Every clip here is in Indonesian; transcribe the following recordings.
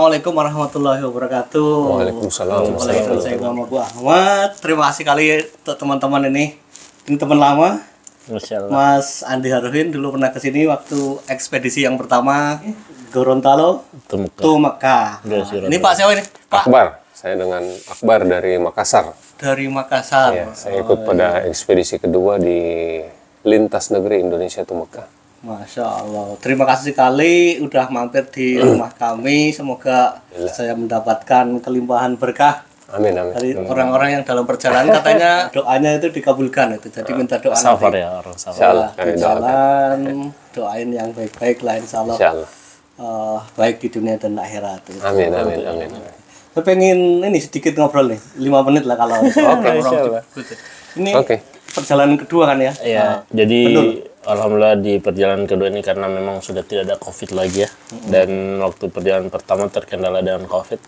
Assalamualaikum warahmatullahi wabarakatuh. Waalaikumsalam. Waalaikumsalam. Saya nama Bu Ahmad. Terima kasih kali untuk teman-teman ini. Ini teman lama. Masya Allah. Mas Andi Haruhin dulu pernah ke sini waktu ekspedisi yang pertama Gorontalo to Mekah. Ini Pak siapa ini? Pak Akbar. Saya dengan Akbar dari Makassar. dari Makassar. Ya, saya ikut pada ekspedisi kedua di lintas negeri Indonesia to Mekah. Masya Allah. Terima kasih sekali udah mampir di rumah kami. Semoga saya mendapatkan kelimpahan berkah Amin, amin. dari orang-orang yang dalam perjalanan, katanya doanya itu dikabulkan itu. Jadi minta doa Safar nanti. ya, orang safar. Insyaallah Di kami doakan. jalan doain yang baik-baik lah, insya Allah. Insyaallah. Baik di dunia dan akhirat. Amin, amin, amin. Saya pengen ini sedikit ngobrol nih, 5 menit lah kalau Insyaallah. ini Oke. perjalanan kedua kan ya? Ya, jadi alhamdulillah di perjalanan kedua ini karena memang sudah tidak ada COVID lagi ya. Dan waktu perjalanan pertama terkendala dengan COVID.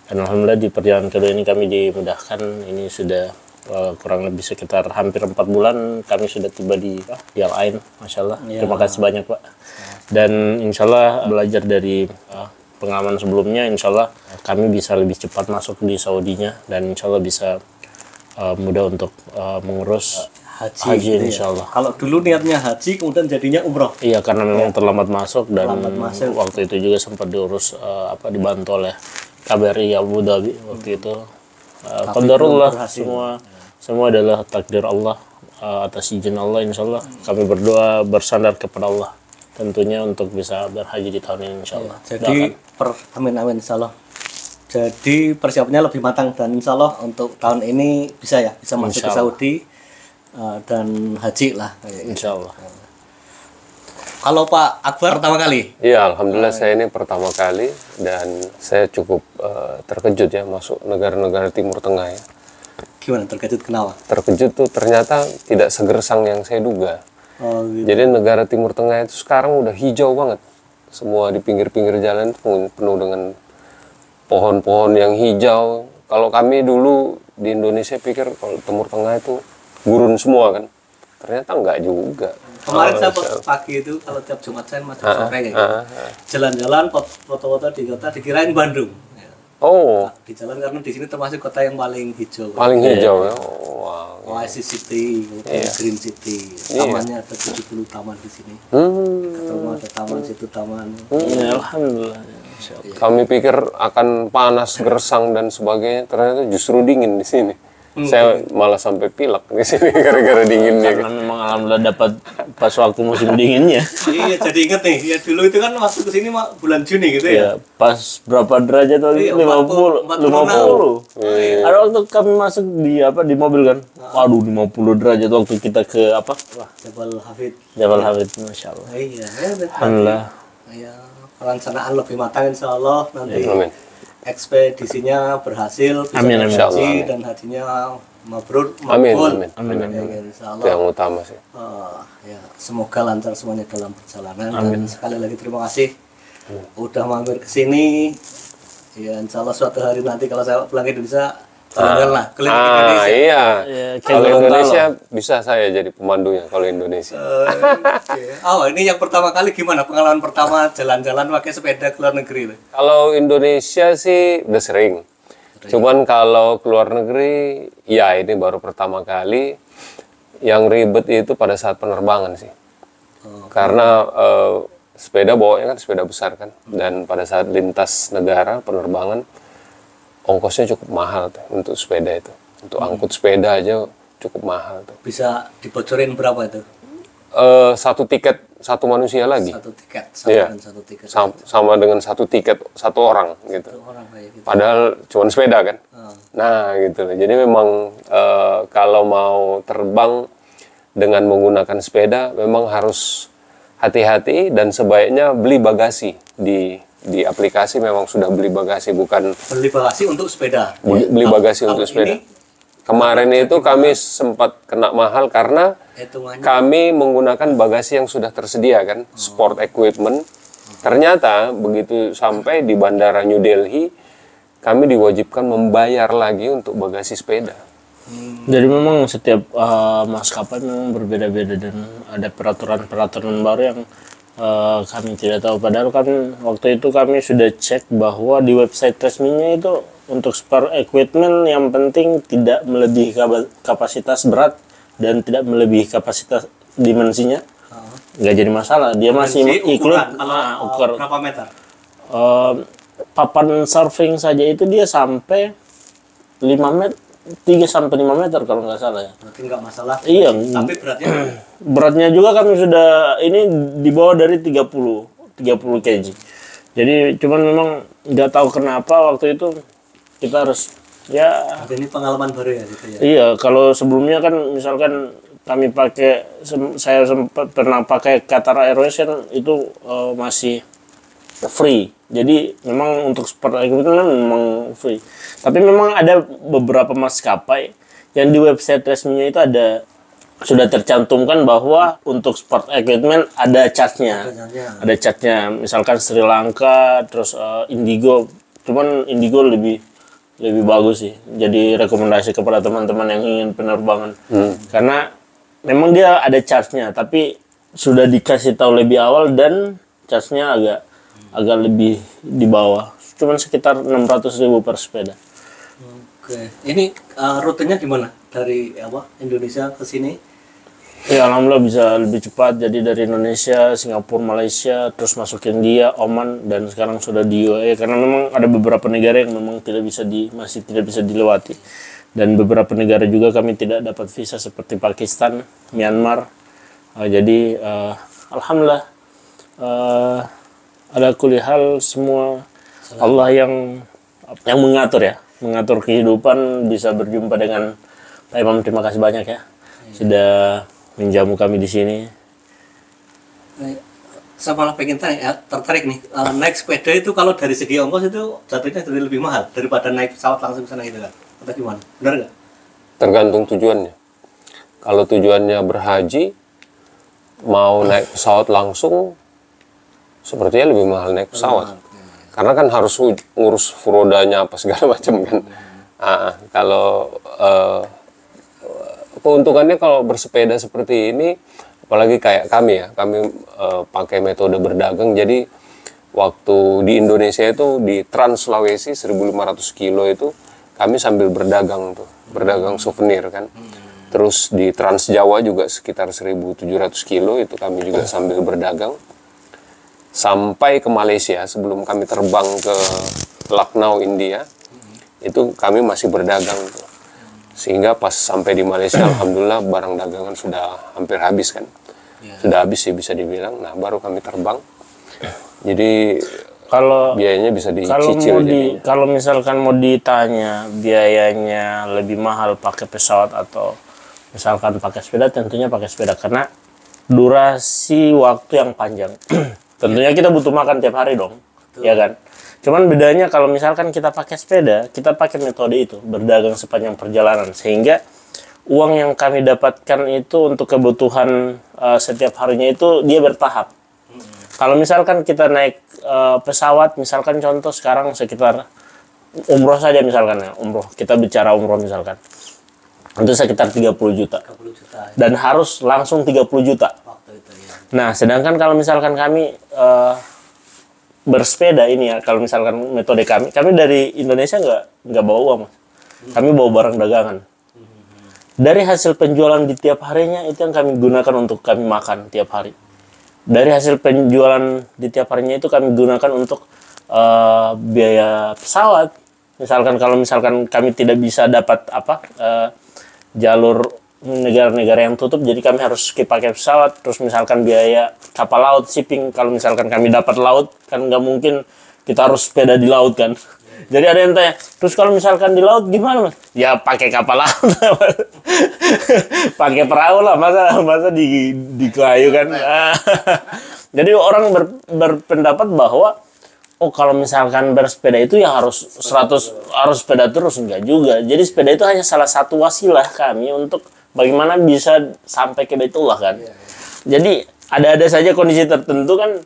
Dan alhamdulillah di perjalanan kedua ini kami dimudahkan. Ini sudah kurang lebih sekitar hampir 4 bulan kami sudah tiba di Al Ain, Masya Allah. Terima kasih banyak Pak. Dan insya Allah belajar dari pengalaman sebelumnya, insya Allah kami bisa lebih cepat masuk di Saudinya dan insya Allah bisa mudah untuk mengurus haji gitu ya. insya Allah. Kalau dulu niatnya haji, kemudian jadinya umroh. Iya, karena memang terlambat masuk dan Terlambat masuk. waktu itu juga sempat diurus dibantu oleh KBRI Abu Dhabi waktu itu. Qadarullah, belum berhasil. semua adalah takdir Allah, atas izin Allah. Insya Allah kami berdoa bersandar kepada Allah tentunya untuk bisa berhaji di tahun ini insya Allah. Jadi amin amin insya Allah. Jadi persiapannya lebih matang dan insya Allah untuk tahun ini bisa ya, bisa masuk ke Saudi dan haji lah. Insya Allah. Kalau Pak Akbar pertama kali? Iya, alhamdulillah saya ini pertama kali dan saya cukup terkejut ya masuk negara-negara Timur Tengah ya. Gimana, terkejut kenapa? Terkejut tuh ternyata tidak segersang yang saya duga. Oh, gitu. Jadi negara Timur Tengah itu sekarang udah hijau banget. Semua di pinggir-pinggir jalan itu penuh dengan pohon-pohon yang hijau. Kalau kami dulu di Indonesia pikir kalau Timur Tengah itu gurun semua kan. Ternyata enggak juga. Kemarin saya pagi itu kalau tiap Jumat saya masuk sore kayak gitu. Jalan-jalan foto-foto di kota dikirain Bandung. Ya. Oh, Di jalan karena di sini termasuk kota yang paling hijau. paling hijau ya. Oh, wow. Oasis City, kemudian Green City. Tamannya ada 70 taman di sini. Ketemu ada taman situ taman. Ya, alhamdulillah. Insya Allah. Kami pikir akan panas, gersang dan sebagainya. Ternyata justru dingin di sini. Saya malah sampai pilek di sini gara-gara dinginnya. Karena memang alhamdulillah dapat pas waktu musim dinginnya. Iya, jadi inget nih. Ya dulu itu kan waktu kesini bulan Juni gitu ya. Ya, pas berapa derajat waktu Iya, itu? 50. 40. Ada waktu kami masuk di mobil kan. Waduh, 50 derajat waktu kita ke Wah, Jabal Hafid. Jabal Hafid, Masya Allah. Iya, Alhamdulillah. ya, perencanaan lebih matang insya Allah nanti. Amin. Ekspedisinya berhasil, bisa Amin, amin. haji Amin. dan hajinya mabrur, Amin, makbul. amin. Ya, insya Itu Allah. yang utama sih. Ya, semoga lancar semuanya dalam perjalanan. Dan sekali lagi terima kasih udah mampir ke sini. Ya, insya Allah suatu hari nanti kalau saya pulang ke Indonesia, jalan-jalan lah keliling Indonesia. Iya. Ya, Kalau kayak Indonesia bisa saya jadi pemandunya kalau Indonesia. Oke. Oh, ini yang pertama kali gimana pengalaman pertama jalan-jalan pakai sepeda ke luar negeri itu? Kalau Indonesia sih udah sering. Cuman kalau keluar negeri, ya ini baru pertama kali. Yang ribet itu pada saat penerbangan sih. Karena sepeda bawanya kan sepeda besar kan. Dan pada saat lintas negara penerbangan, ongkosnya cukup mahal tuh untuk sepeda itu. Untuk angkut sepeda aja cukup mahal tuh. Bisa dibocorin berapa itu? Satu tiket satu manusia lagi. Satu tiket, Iya. dengan satu tiket. Sama dengan satu tiket satu orang gitu. Satu orang kayak gitu. Padahal cuma sepeda kan. Nah gitu loh. Jadi memang kalau mau terbang dengan menggunakan sepeda memang harus hati-hati dan sebaiknya beli bagasi di aplikasi. Memang sudah beli bagasi, bukan Beli bagasi untuk sepeda. beli bagasi untuk sepeda. Ini Kemarin itu kami sempat kena mahal karena hitungannya kami menggunakan bagasi yang sudah tersedia kan, sport equipment. Ternyata begitu sampai di Bandara New Delhi, kami diwajibkan membayar lagi untuk bagasi sepeda. Jadi memang setiap maskapai memang berbeda-beda dan ada peraturan-peraturan baru yang kami tidak tahu. Padahal kan waktu itu kami sudah cek bahwa di website resminya itu untuk spare equipment yang penting tidak melebihi kapasitas berat dan tidak melebihi kapasitas dimensinya. Nggak jadi masalah. Dia masih include berapa meter? Papan surfing saja itu dia sampai 5 meter, 3 sampai 5 meter kalau nggak salah ya. Berarti nggak masalah. Iya. Tapi beratnya Beratnya juga kami sudah ini di bawah dari 30 kg. Jadi cuman memang nggak tahu kenapa waktu itu kita harus ya. ini pengalaman baru ya gitu ya. Iya, kalau sebelumnya kan misalkan kami pakai, saya sempat pernah pakai Qatar Airways kan itu masih free. Jadi memang untuk sport equipment memang free. Tapi memang ada beberapa maskapai yang di website resminya itu sudah tercantumkan bahwa untuk sport equipment ada charge-nya. Ada charge-nya. Misalkan Sri Lanka, terus Indigo. Cuman Indigo lebih bagus sih. Jadi rekomendasi kepada teman-teman yang ingin penerbangan. Karena memang dia ada charge-nya, tapi sudah dikasih tahu lebih awal dan charge-nya agak lebih di bawah. Cuman sekitar 600.000 per sepeda. Oke. Ini rutenya gimana? Dari Indonesia ke sini? Ya, alhamdulillah bisa lebih cepat. Jadi dari Indonesia, Singapura, Malaysia, terus masuk India, Oman, dan sekarang sudah di UAE. Karena memang ada beberapa negara yang memang masih tidak bisa dilewati. Dan beberapa negara juga kami tidak dapat visa seperti Pakistan, Myanmar. Jadi alhamdulillah ada kulihal semua Allah yang mengatur kehidupan, bisa berjumpa dengan Pak Imam. Terima kasih banyak ya sudah menjamu kami di sini. Saya malah pengen tertarik nih, naik sepeda itu kalau dari segi ongkos itu jatuhnya jadi lebih mahal daripada naik pesawat langsung ke sana gitu kan? Atau gimana? Benar nggak? Tergantung tujuannya. Kalau tujuannya berhaji, mau naik pesawat langsung, sepertinya lebih mahal naik pesawat. Karena kan harus ngurus furodanya apa segala macam kan. Kalau keuntungannya kalau bersepeda seperti ini, apalagi kayak kami ya, kami pakai metode berdagang. Jadi waktu di Indonesia itu di Trans Sulawesi 1.500 kilo itu kami sambil berdagang souvenir kan. Terus di Trans Jawa juga sekitar 1.700 kilo itu kami juga sambil berdagang. Sampai ke Malaysia sebelum kami terbang ke Lucknow, India, itu kami masih berdagang tuh. Sehingga pas sampai di Malaysia, alhamdulillah barang dagangan sudah hampir habis kan. Sudah habis sih bisa dibilang. Nah baru kami terbang. Jadi kalau biayanya bisa dicicil. Kalau misalkan mau ditanya biayanya lebih mahal pakai pesawat atau misalkan pakai sepeda, tentunya pakai sepeda karena durasi waktu yang panjang. Tentunya kita butuh makan tiap hari dong, ya kan? Cuman bedanya kalau misalkan kita pakai sepeda, kita pakai metode itu, berdagang sepanjang perjalanan. Sehingga uang yang kami dapatkan itu untuk kebutuhan setiap harinya itu dia bertahap. Kalau misalkan kita naik pesawat, misalkan contoh sekarang sekitar umroh saja misalkan ya, umroh. Kita bicara umroh misalkan. Itu sekitar 30 juta. Dan harus langsung 30 juta. Nah, sedangkan kalau misalkan kami bersepeda ini ya, kalau misalkan metode kami dari Indonesia nggak bawa uang, Mas. Kami bawa barang dagangan. Dari hasil penjualan di tiap harinya itu yang kami gunakan untuk kami makan tiap hari. Dari hasil penjualan di tiap harinya itu kami gunakan untuk biaya pesawat. Misalkan kalau misalkan kami tidak bisa dapat jalur negara-negara yang tutup, jadi kami harus pakai pesawat. Terus misalkan biaya kapal laut, shipping, kalau misalkan kami dapat laut, kan nggak mungkin kita harus sepeda di laut kan. Jadi ada yang tanya, terus kalau misalkan di laut gimana Mas? Ya pakai kapal laut, pakai perahu lah, masa di kayu kan. Jadi orang berpendapat bahwa kalau misalkan bersepeda itu ya harus sepeda terus, enggak juga. Jadi sepeda itu hanya salah satu wasilah kami untuk bagaimana bisa sampai ke Baitullah kan. Jadi ada saja kondisi tertentu kan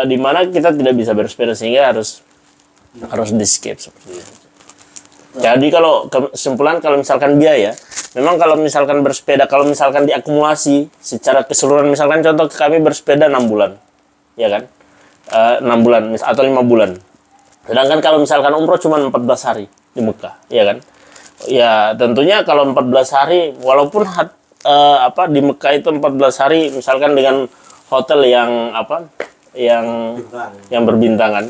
di mana kita tidak bisa bersepeda sehingga harus di skip seperti itu. Jadi kalau kesimpulan kalau misalkan biaya, memang kalau misalkan bersepeda, kalau misalkan diakumulasi secara keseluruhan, misalkan contoh kami bersepeda 6 bulan. ya kan? 6 bulan atau 5 bulan. Sedangkan kalau misalkan umroh cuma 14 hari di Mekah, ya kan? Ya tentunya kalau 14 hari, walaupun di Mekah itu 14 hari, misalkan dengan hotel yang yang berbintangan,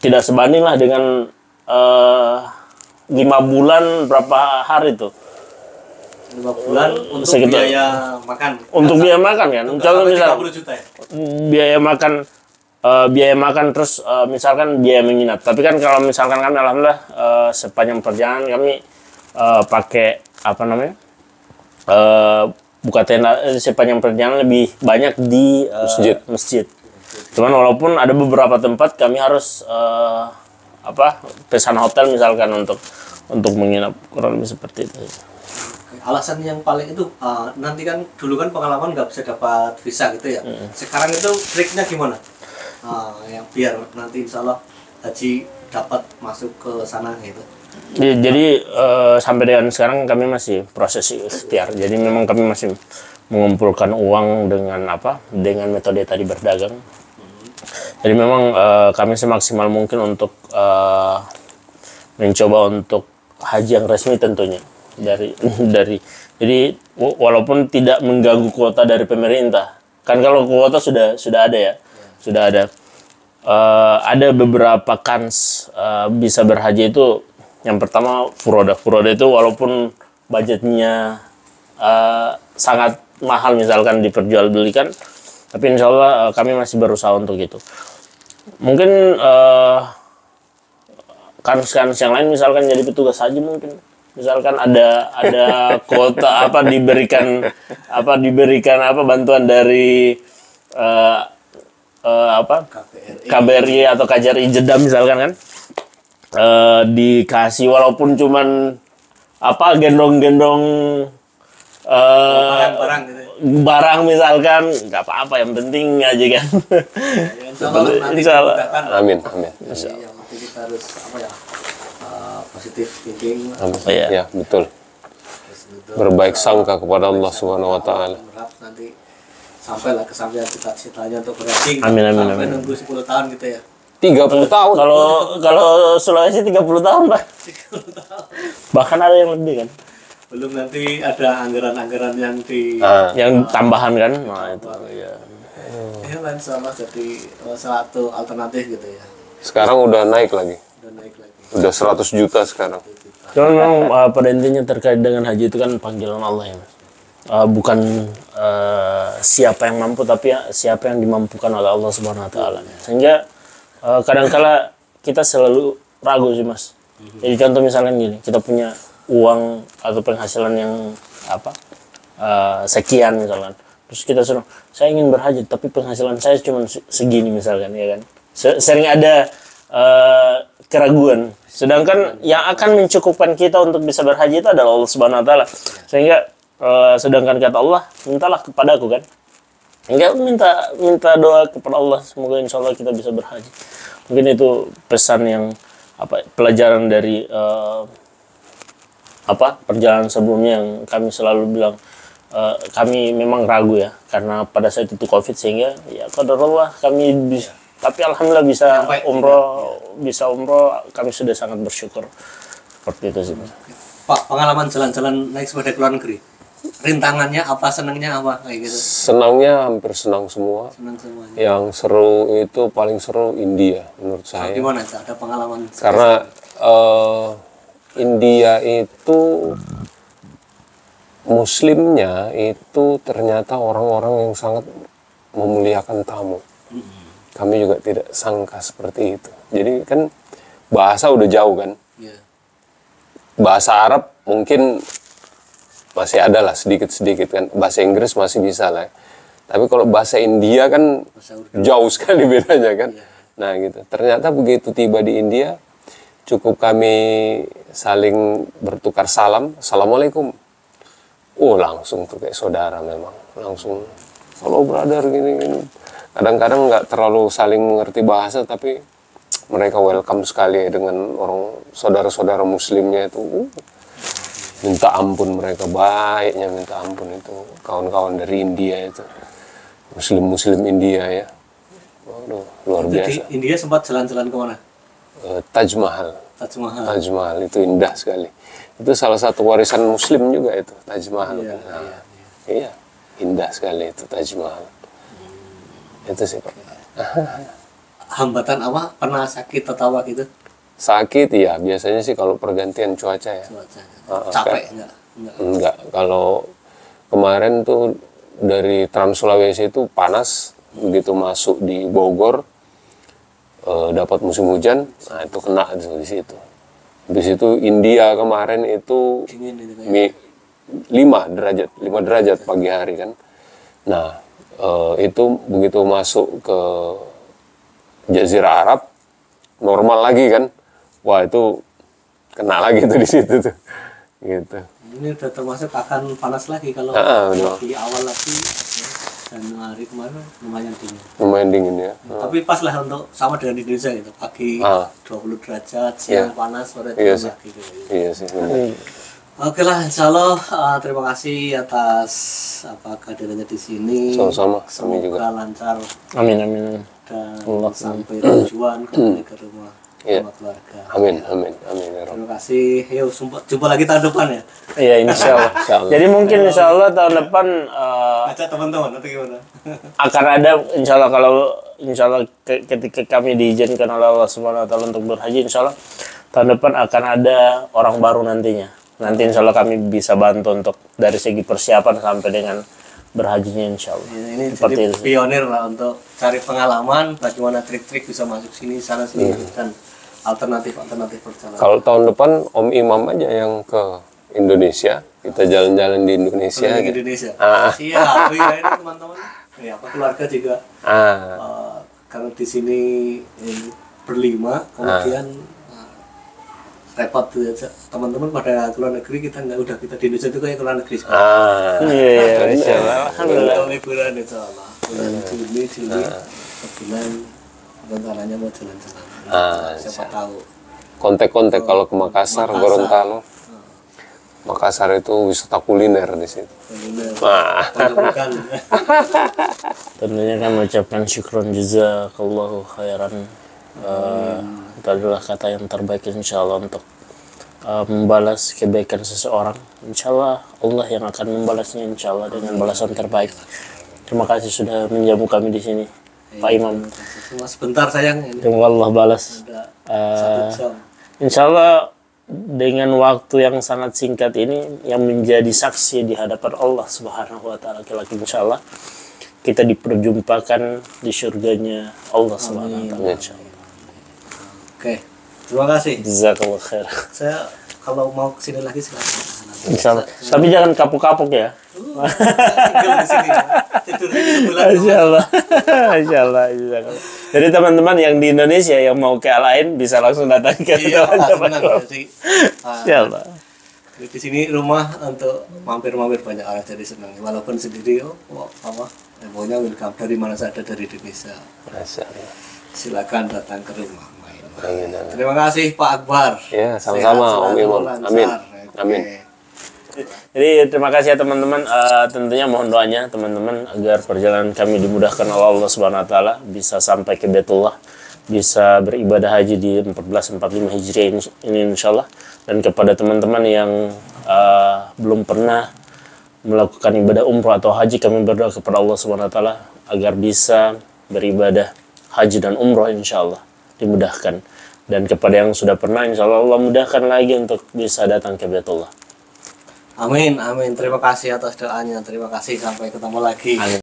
tidak sebanding lah dengan 5 bulan berapa hari tuh. 5 bulan untuk Sekitar- biaya makan. Untuk biaya makan kan, contoh misal 30 juta ya. biaya makan terus misalkan biaya menginap. Tapi kan kalau misalkan kami alhamdulillah sepanjang perjalanan kami pakai buka tenda sepanjang perjalanan lebih banyak di masjid. Cuman walaupun ada beberapa tempat kami harus pesan hotel misalkan untuk menginap, kurang lebih seperti itu. Alasan yang paling itu nanti kan dulu kan pengalaman nggak bisa dapat visa gitu ya. Sekarang itu triknya gimana? Yang biar nanti insya Allah haji dapat masuk ke sana gitu. Jadi sampai dengan sekarang kami masih proses ikhtiar. Jadi memang kami masih mengumpulkan uang dengan metode tadi berdagang. Jadi memang kami semaksimal mungkin untuk mencoba untuk haji yang resmi tentunya jadi walaupun tidak mengganggu kuota dari pemerintah. Kan kalau kuota sudah ada ya. Sudah ada. Ada beberapa kans bisa berhaji itu. Yang pertama furoda itu walaupun budgetnya sangat mahal misalkan diperjualbelikan, tapi insya Allah kami masih berusaha untuk itu. Mungkin kans yang lain misalkan jadi petugas haji mungkin. Misalkan ada kuota diberikan bantuan dari KBRI atau KJRI Jeddah misalkan kan. Dikasih walaupun cuman gendong-gendong Barang gitu ya. barang misalkan, nggak apa-apa, yang penting aja kan. Insya Allah nanti Insya Allah. dimudahkan. Amin. Jadi yang penting kita harus positif thinking. Iya. Ya, betul. Berbaik sangka kepada Allah Subhanahu wa taala. Berharap nanti sampailah kesampaian cita-citanya untuk berhaji. Amin. Sampai nunggu 10 tahun gitu ya. 30 tahun. Kalau Sulawesi 30 tahun, Pak. Bahkan ada yang lebih kan. Belum nanti ada anggaran-anggaran yang Yang tambahan kan. Nah, itu ya. Ya lah, insya Allah jadi satu alternatif gitu ya. Sekarang udah naik lagi. Udah naik lagi. Udah 100 juta sekarang. Cuman memang pada intinya terkait dengan haji itu kan panggilan Allah ya, Mas. Bukan siapa yang mampu, tapi siapa yang dimampukan oleh Allah Subhanahu wa taala. Sehingga kadangkala kita selalu ragu sih, Mas. Jadi contoh misalkan gini, kita punya uang atau penghasilan yang sekian misalkan. Terus kita suruh, saya ingin berhaji tapi penghasilan saya cuma segini misalkan, ya kan. Sering ada keraguan. Sedangkan yang akan mencukupkan kita untuk bisa berhaji itu adalah Allah Subhanahu wa taala. Sehingga sedangkan kata Allah, mintalah kepadaku kan. Enggak, minta doa kepada Allah, semoga insya Allah kita bisa berhaji. Mungkin itu pesan yang pelajaran dari perjalanan sebelumnya yang kami selalu bilang, kami memang ragu ya karena pada saat itu Covid, sehingga ya qadarullah kami tapi alhamdulillah bisa umroh, kami sudah sangat bersyukur. Seperti itu sih, Mas. Pak, pengalaman jalan-jalan naik sepeda ke luar negeri, rintangannya apa, senangnya apa kayak gitu? Senangnya hampir senang semua. Senang semuanya. Yang seru itu paling seru India menurut saya. Gimana sih, ada pengalaman? Karena India itu muslimnya itu ternyata orang-orang yang sangat memuliakan tamu. Kami juga tidak sangka seperti itu. Jadi kan bahasa udah jauh kan. Iya. Bahasa Arab mungkin masih ada lah sedikit-sedikit kan. Bahasa Inggris masih bisa lah. Tapi kalau bahasa India kan jauh sekali bedanya kan. Iya. Nah gitu. Ternyata begitu tiba di India, cukup kami saling bertukar salam. Assalamualaikum. Langsung tuh kayak saudara memang. Langsung, halo brother, gini-gini. Kadang-kadang nggak terlalu saling mengerti bahasa, tapi mereka welcome sekali ya dengan orang saudara-saudara muslimnya itu. Minta ampun, mereka baiknya minta ampun itu. Kawan-kawan dari India itu. Muslim-muslim India ya. Waduh, luar Itu di biasa. India sempat jalan-jalan kemana? Taj Mahal. Taj Mahal. Taj Mahal itu indah sekali. Itu salah satu warisan Muslim juga itu Taj Mahal. Iya, Nah, iya, indah sekali itu Taj Mahal. Itu sih Pak. Hambatan apa? Pernah sakit atau apa gitu? Sakit ya biasanya sih kalau pergantian cuaca ya. Cuaca. Ah, Capek enggak? Enggak. Enggak, kalau kemarin tuh dari Trans Sulawesi itu panas, begitu masuk di Bogor dapat musim hujan, nah itu kena di situ. Habis itu India kemarin itu Dingin itu kayak. 5 derajat pagi hari kan. Nah, itu begitu masuk ke Jazirah Arab normal lagi kan. Wah, itu kena lagi tuh di situ tuh. Gitu. Ini udah termasuk akan panas lagi kalau Benar. di awal lagi ya, Januari kemarin lumayan dingin. Lumayan dingin ya. Tapi pas lah untuk sama dengan Indonesia gitu. Pagi 20 derajat, siang panas, sore Iya turun sih. lagi gitu. Iya sih benar. Oke lah, insya Allah terima kasih atas kehadirannya di sini. Sama-sama, kami Semoga juga. lancar Amin, amin. dan sampai tujuan kembali ke rumah Iya. sama keluarga. Amin, amin, amin ya Rabb. Terima kasih. Yuk, jumpa lagi tahun depan ya. Iya, insya Allah. Jadi mungkin insya Allah tahun depan Ajak teman-teman atau gimana? akan ada insya Allah kalau insya Allah ketika kami diizinkan oleh Allah Subhanahu Wa Taala untuk berhaji, insya Allah tahun depan akan ada orang baru nantinya. Nanti insya Allah kami bisa bantu untuk dari segi persiapan sampai dengan berhajinya insya Allah. Ini Seperti jadi itu. pionir lah untuk cari pengalaman bagaimana trik-trik bisa masuk sini sana sini dan alternatif perjalanan. Kalau tahun depan Om Imam aja yang ke Indonesia, kita jalan-jalan di Indonesia Keliling aja. Indonesia. Ah. Siap, ya ini teman-teman. Ya, keluarga juga kalau di sini berlima, kemudian repot tuh ya, teman-teman pada keluar negeri kita kita di Indonesia itu kayak keluar negeri. Iya, insya Allah. Alhamdulillah. Untuk liburan insya Allah. Bulan Juli, sebulan rencananya mau jalan-jalan. Siapa tahu. Kontak-kontak kalau ke Makassar, Gorontalo. Makassar itu wisata kuliner di situ. Bukan. Tentunya kan mengucapkan syukron jazakallahu khairan. Itu adalah kata yang terbaik insya Allah untuk membalas kebaikan seseorang. Insya Allah Allah yang akan membalasnya insya Allah dengan balasan terbaik. Terima kasih sudah menjamu kami di sini, Pak Imam. Cuma sebentar sayang ini. Semoga Allah balas. Ada 1 jam. Insya Allah dengan waktu yang sangat singkat ini yang menjadi saksi di hadapan Allah Subhanahu Wa Taala kelak insya Allah kita diperjumpakan di surganya Allah Subhanahu Wa Taala. Insya Allah. Oke, terima kasih. Jazakallah khair. Saya kalau mau kesini lagi silakan. Insya Allah. Tapi jangan kapuk-kapuk ya. Tinggal di sini. Tidur di sebulan. Insya Allah. Insya Allah. Jadi teman-teman yang di Indonesia yang mau ke lain bisa langsung datang ke Iya, senang sih. Insya Allah. Di sini rumah untuk mampir-mampir banyak orang jadi senang. Walaupun sendiri, pokoknya welcome dari mana saja dari Indonesia. Masya Allah. Silakan datang ke rumah main. Amin, amin. Terima kasih Pak Akbar. Ya, sama-sama Sehat Om selalu, Imam. lancar. Amin. Oke. Amin. Jadi terima kasih ya teman-teman. Tentunya mohon doanya teman-teman agar perjalanan kami dimudahkan oleh Allah Subhanahu Wa Taala, bisa sampai ke Baitullah, bisa beribadah haji di 1445 Hijriah ini insyaallah. Dan kepada teman-teman yang belum pernah melakukan ibadah umroh atau haji, kami berdoa kepada Allah Subhanahu Wa Taala agar bisa beribadah haji dan umroh insyaallah dimudahkan. Dan kepada yang sudah pernah insyaallah Allah mudahkan lagi untuk bisa datang ke Baitullah. Amin, amin. Terima kasih atas doanya. Terima kasih. Sampai ketemu lagi. Amin.